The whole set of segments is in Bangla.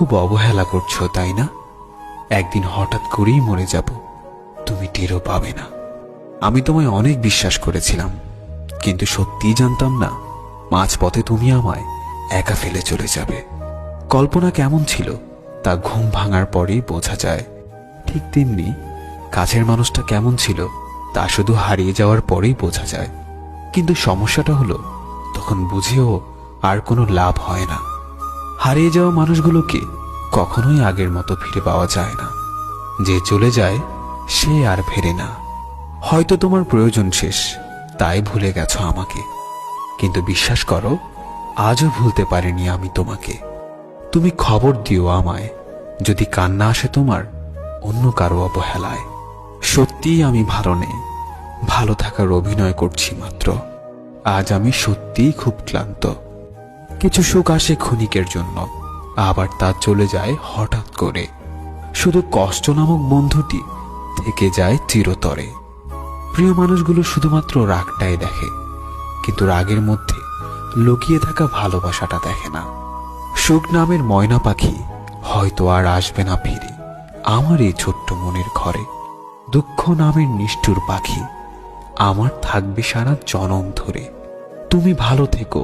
খুব অবহেলা করছো তাই না? একদিন হঠাৎ করেই মরে যাব, তুমি টেরও পাবে না। আমি তোমায় অনেক বিশ্বাস করেছিলাম, কিন্তু সত্যিই জানতাম না মাঝপথে তুমি আমায় একা ফেলে চলে যাবে। কল্পনা কেমন ছিল তা ঘুম ভাঙার পরেই বোঝা যায়, ঠিক তেমনি কাছের মানুষটা কেমন ছিল তা শুধু হারিয়ে যাওয়ার পরেই বোঝা যায়। কিন্তু সমস্যাটা হলো, তখন বুঝেও আর কোনো লাভ হয় না। হারিয়ে যাওয়া মানুষগুলোকে কখনোই আগের মতো ফিরে পাওয়া যায় না। যে চলে যায় সে আর ফেরে না। হয়তো তোমার প্রয়োজন শেষ, তাই ভুলে গেছো আমাকে, কিন্তু বিশ্বাস করো আজও ভুলতে পারিনি আমি তোমাকে। তুমি খবর দিও আমায় যদি কান্না আসে তোমার অন্য কারো অবহেলায়। সত্যিই আমি ভালো নেই, ভালো থাকার অভিনয় করছি মাত্র। আজ আমি সত্যিই খুব ক্লান্ত। কিছু সুখ আসে ক্ষণিকের জন্য, আবার তা চলে যায় হঠাৎ করে। শুধু কষ্ট নামক বন্ধুটি থেকে যায় চিরতরে। প্রিয় মানুষগুলো শুধুমাত্র রাগটাই দেখে, কিন্তু রাগের মধ্যে লুকিয়ে থাকা ভালোবাসাটা দেখে না। সুখ নামের ময়না পাখি হয়তো আর আসবে না ফিরে আমার এই ছোট্ট মনের ঘরে। দুঃখ নামের নিষ্ঠুর পাখি আমার থাকবে সারা জনম ধরে। তুমি ভালো থেকো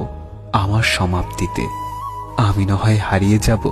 আমার সমাপ্তিতে, আমি না হয় হারিয়ে যাব